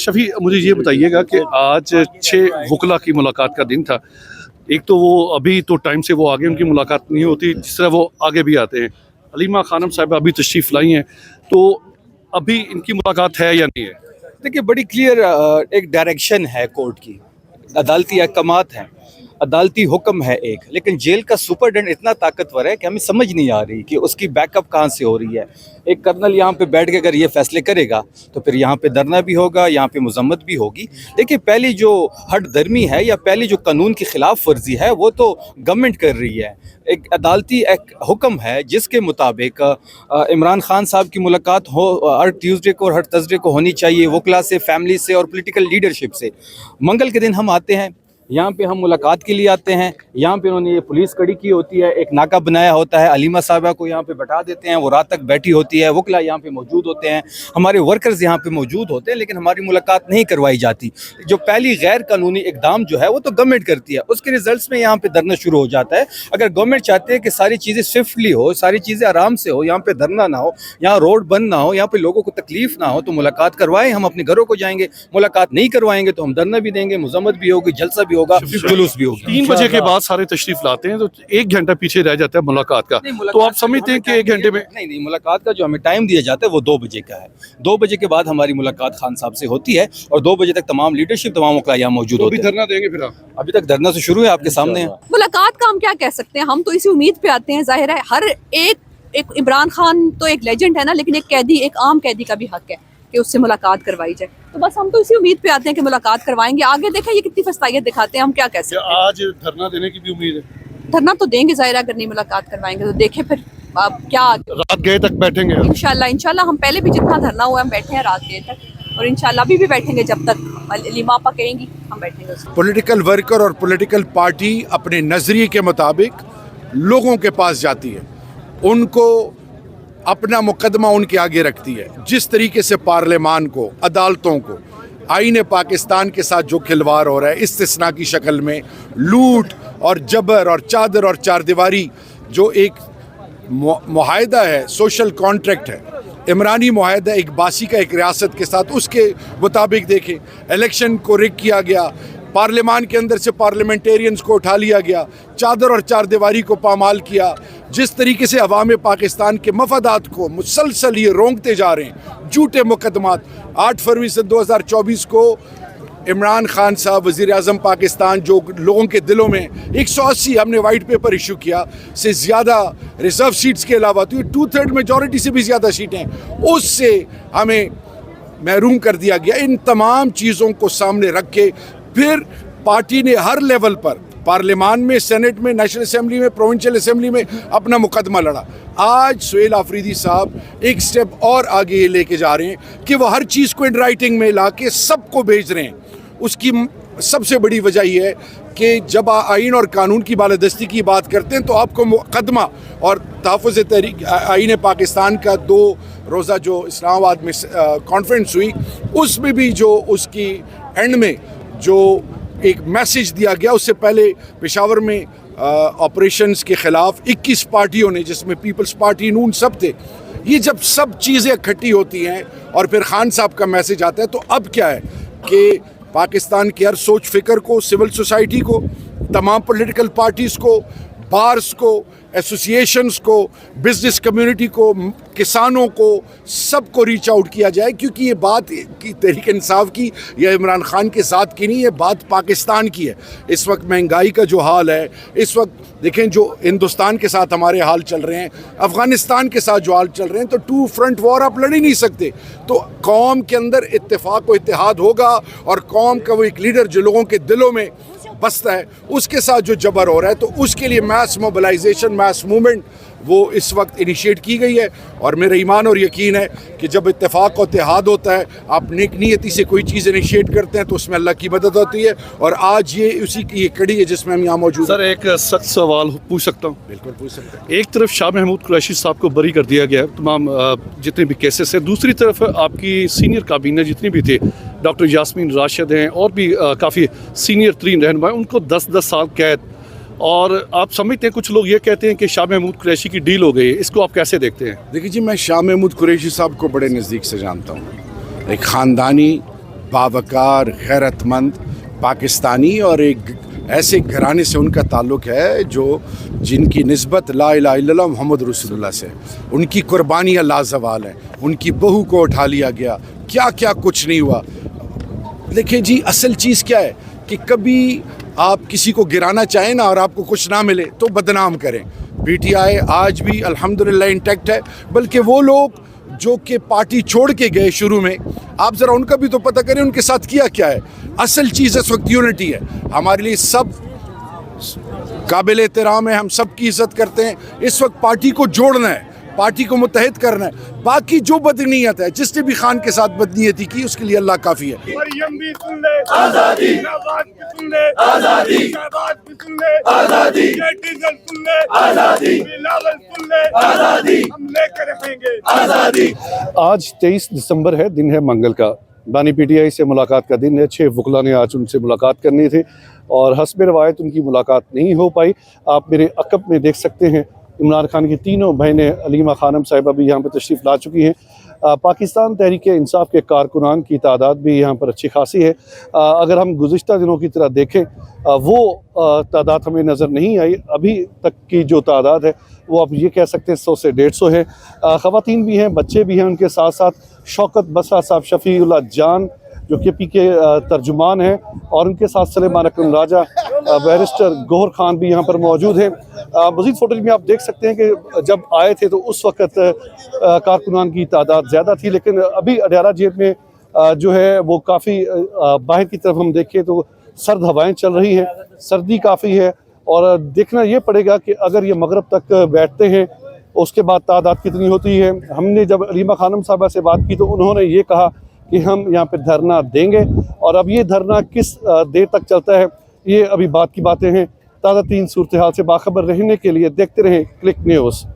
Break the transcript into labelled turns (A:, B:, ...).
A: शफी, मुझे ये बताइएगा कि आज 6 वकला की मुलाकात का दिन था। एक तो वो अभी तो टाइम से वो आगे उनकी मुलाकात नहीं होती, जिस तरह वो आगे भी आते हैं। हलीमा खानम साहिबा अभी तशरीफ़ लाई हैं, तो अभी इनकी मुलाकात है या नहीं है?
B: देखिए, बड़ी क्लियर एक डायरेक्शन है कोर्ट की, अदालती अहकामात हैं, अदालती हुक्म है एक, लेकिन जेल का सुपरडेंट इतना ताकतवर है कि हमें समझ नहीं आ रही कि उसकी बैकअप कहाँ से हो रही है। एक कर्नल यहाँ पे बैठ के अगर ये फैसले करेगा तो फिर यहाँ पे धरना भी होगा, यहाँ पे मजम्मत भी होगी। देखिए, पहली जो हट दर्मी है या पहली जो कानून की खिलाफ वर्जी है वो तो गवर्नमेंट कर रही है। एक अदालती एक हुक्म है जिसके मुताबिक इमरान खान साहब की मुलाकात हो हर ट्यूसडे को और हर थर्सडे को होनी चाहिए, वकला से, फैमिली से और पॉलिटिकल लीडरशिप से। मंगल के दिन हम आते हैं, यहाँ पे हम मुलाकात के लिए आते हैं। यहाँ पे उन्होंने ये पुलिस कड़ी की होती है, एक नाका बनाया होता है, अलीमा साहबा को यहाँ पे बैठा देते हैं, वो रात तक बैठी होती है, वकला यहाँ पे मौजूद होते हैं, हमारे वर्कर्स यहाँ पे मौजूद होते हैं, लेकिन हमारी मुलाकात नहीं करवाई जाती। जो पहली गैर कानूनी इकदाम जो है वो तो गवर्नमेंट करती है, उसके रिजल्ट्स में यहाँ पे धरना शुरू हो जाता है। अगर गवर्नमेंट चाहते हैं कि सारी चीज़ें स्विफ्टली हो, सारी चीज़ें आराम से हो, यहाँ पे धरना ना हो, यहाँ रोड बंद ना हो, यहाँ पे लोगों को तकलीफ ना हो, तो मुलाकात करवाएं, हम अपने घरों को जाएंगे। मुलाकात नहीं करवाएंगे तो हम धरना भी देंगे, मजम्मत भी होगी, जलसा भी होगा, जुलूस भी होगी।
A: 3 बजे के बाद सारे तशरीफ लाते हैं तो 1 घंटा पीछे रह जाता है मुलाकात का। तो आप समझते हैं कि 1 घंटे में
B: नहीं, मुलाकात का जो हमें टाइम दिया जाता है वो 2 बजे का है। 2 बजे के बाद हमारी मुलाकात खान साहब से होती है और 2 बजे तक तमाम लीडरशिप, तमाम वकला यहाँ मौजूद होते हैं।
A: धरना देंगे फिर आप?
B: अभी तक धरना तो शुरू है, आपके सामने है।
C: मुलाकात का हम क्या कह सकते हैं, हम तो इसी उम्मीद पे आते हैं। जाहिर है हर एक इमरान खान तो एक लेजेंड है ना, लेकिन एक कैदी, एक आम कैदी का भी हक है कि उससे मुलाकात करवाई जाए। तो बस हम तो इसी उम्मीद पे आते हैं कि मुलाकात करवाएंगे। आगे देखें ये कितनी फस्तायत दिखाते हैं, हम क्या कह सकते हैं।
A: आज धरना देने की भी उम्मीद है?
C: धरना तो देंगे, जाहिर है अगर नहीं मुलाकात करवाएंगे तो देखें फिर अब क्या।
A: रात गए तक बैठेंगे
C: इंशाल्लाह हम पहले भी जितना धरना हुआ हम बैठे हैं रात गए तक, और इंशाल्लाह अभी भी बैठेंगे जब तक अलीमा आपा कहेंगी हम बैठेंगे।
D: पॉलिटिकल वर्कर और पॉलिटिकल पार्टी अपने नज़रिए के मुताबिक लोगों के पास जाती है, उनको अपना मुकदमा उनके आगे रखती है। जिस तरीके से पार्लियामान को, अदालतों को, आईने पाकिस्तान के साथ जो खिलवाड़ हो रहा है, इस्तिस्ना की शक्ल में लूट और जबर और चादर और चारदीवारी, जो एक मुआहदा है, सोशल कॉन्ट्रैक्ट है, इमरानी मुआहदा एक बासी का एक रियासत के साथ, उसके मुताबिक देखें इलेक्शन को रिग किया गया, पार्लियामान के अंदर से पार्लियामेंटेरियंस को उठा लिया गया, चादर और चारदीवारी को पामाल किया। जिस तरीके से अवाम पाकिस्तान के मफादात को मुसलसल ये रोंगते जा रहे हैं, झूठे मुकदमात। 8 फरवरी से 2024 को इमरान खान साहब वज़ीर आज़म पाकिस्तान, जो लोगों के दिलों में 180 हमने वाइट पेपर इशू किया से ज़्यादा रिजर्व सीट्स के अलावा, तो ये 2/3 मेजॉरिटी से भी ज़्यादा सीटें, उससे हमें महरूम कर दिया गया। इन तमाम चीज़ों को सामने रख के फिर पार्टी ने हर लेवल पर, पार्लियामान में, सेनेट में, नेशनल असेंबली में, प्रोविंशियल असेंबली में अपना मुकदमा लड़ा। आज सुहेल आफरीदी साहब एक स्टेप और आगे ये लेके जा रहे हैं कि वो हर चीज़ को इन राइटिंग में ला के सबको भेज रहे हैं। उसकी सबसे बड़ी वजह यह है कि जब आइन और कानून की बालादस्ती की बात करते हैं तो आपको मुकदमा और तहफ़्फ़ुज़ तहरीक आइन पाकिस्तान का 2 रोज़ा जो इस्लामाबाद में कॉन्फ्रेंस हुई, उसमें भी जो उसकी एंड में जो एक मैसेज दिया गया, उससे पहले पेशावर में ऑपरेशंस के ख़िलाफ़ 21 पार्टियों ने, जिसमें पीपल्स पार्टी, नून सब थे, ये जब सब चीज़ें इकट्ठी होती हैं और फिर खान साहब का मैसेज आता है, तो अब क्या है कि पाकिस्तान की हर सोच फ़िक्र को, सिविल सोसाइटी को, तमाम पॉलिटिकल पार्टीज़ को, बार्स को, एसोसिएशंस को, बिजनेस कम्युनिटी को, किसानों को, सबको रीच आउट किया जाए, क्योंकि ये बात की तहरीक इंसाफ की या इमरान खान के साथ की नहीं, ये बात पाकिस्तान की है। इस वक्त महंगाई का जो हाल है, इस वक्त देखें जो हिंदुस्तान के साथ हमारे हाल चल रहे हैं, अफ़गानिस्तान के साथ जो हाल चल रहे हैं, तो 2 फ्रंट वॉर आप लड़ ही नहीं सकते। तो कौम के अंदर इत्तेफाक व इत्तेहाद होगा और कौम का वो एक लीडर जो लोगों के दिलों में बसता है, उसके साथ जो जबर हो रहा है, तो उसके लिए मैस मोबिलाइजेशन, मैस मूवमेंट वो इस वक्त इनिशिएट की गई है। और मेरा ईमान और यकीन है कि जब इत्तेफाक और इत्तेहाद होता है, आप नेक नीयती से कोई चीज़ इनिशिएट करते हैं, तो उसमें अल्लाह की मदद होती है। और आज ये उसी की ये कड़ी है जिसमें हम यहाँ मौजूद।
A: सर, एक सख्त सवाल पूछ सकता हूँ?
D: बिल्कुल पूछ सकते हैं।
A: एक तरफ शाह महमूद कुरैशी साहब को बरी कर दिया गया है तमाम जितने भी केसेस हैं, दूसरी तरफ आपकी सीनियर काबीना जितनी भी थे, डॉक्टर यास्मीन राशिद हैं और भी काफ़ी सीनियर तरीन रहनुमा, उनको 10-10 साल कैद। और आप समझते हैं, कुछ लोग ये कहते हैं कि शाह महमूद कुरैशी की डील हो गई है, इसको आप कैसे देखते हैं?
D: देखिए जी, मैं शाह महमूद कुरैशी साहब को बड़े नज़दीक से जानता हूँ। एक ख़ानदानी बावकार, गैरतमंद पाकिस्तानी और एक ऐसे घराने से उनका ताल्लुक़ है जो जिनकी निस्बत ला इलाहा इल्लल्लाह मोहम्मद रसूलुल्लाह से। उनकी कुर्बानियाँ लाजवाल हैं। उनकी बहू को उठा लिया गया, क्या क्या कुछ नहीं हुआ। देखिए जी, असल चीज़ क्या है कि कभी आप किसी को गिराना चाहें ना और आपको कुछ ना मिले तो बदनाम करें। पीटीआई आज भी अल्हम्दुलिल्लाह इंटैक्ट है, बल्कि वो लोग जो कि पार्टी छोड़ के गए शुरू में, आप ज़रा उनका भी तो पता करें उनके साथ किया क्या है। असल चीज़ इस वक्त यूनिटी है। हमारे लिए सब काबिल एहतराम है, हम सब की इज़्ज़त करते हैं। इस वक्त पार्टी को जोड़ना है, पार्टी को मुत्तहिद करना है। बाकी जो बदनीयत है, जिसने भी खान के साथ बदनीयती की, उसके लिए अल्लाह काफ़ी है।
E: मरियम भी सुन ले आज़ादी, नवाज भी सुन ले आज़ादी, शहबाज भी सुन ले आज़ादी, डीजल सुन ले आज़ादी, बिलावल सुन ले आज़ादी, हम लेकर रहेंगे आज़ादी।
A: आज 23 दिसंबर है, दिन है मंगल का। बानी पीटीआई से मुलाकात का दिन है। 6 वकला ने आज उनसे मुलाकात करनी थी और हस्ब रवायत उनकी मुलाकात नहीं हो पाई। आप मेरे अकब में देख सकते हैं इमरान खान की तीनों बहनें अलीमा खानम साहिबा भी यहाँ पर तशरीफ़ ला चुकी हैं। पाकिस्तान तहरीक इंसाफ के कारकुनान की तादाद भी यहाँ पर अच्छी खासी है। अगर हम गुज़िश्ता दिनों की तरह देखें, वो तादाद हमें नज़र नहीं आई। अभी तक की जो तादाद है वो आप ये कह सकते हैं 100 से 150 है। ख़वातीन भी हैं, बच्चे भी हैं। उनके साथ साथ शौकत बसरा साहब, शफ़ीउल्लाह जान जो KP के तर्जुमान हैं, और उनके साथ सलेमान अकरम राजा, बैरिस्टर गौहर खान भी यहाँ पर मौजूद हैं। मज़ीद फ़ोटोज़ में आप देख सकते हैं कि जब आए थे तो उस वक़्त कारकुनान की तादाद ज़्यादा थी, लेकिन अभी अडयाला जेल में जो है वो काफ़ी बाहर की तरफ हम देखें तो सर्द हवाएँ चल रही हैं, सर्दी काफ़ी है। और देखना ये पड़ेगा कि अगर ये मगरब तक बैठते हैं उसके बाद तादाद कितनी होती है। हमने जब अलीमा खानम साहबा से बात की तो उन्होंने ये कहा कि हम यहाँ पे धरना देंगे, और अब ये धरना किस देर तक चलता है ये अभी बात की बातें हैं। ताज़ा तीन सूरत हाल से बाखबर रहने के लिए देखते रहें क्लिक न्यूज़।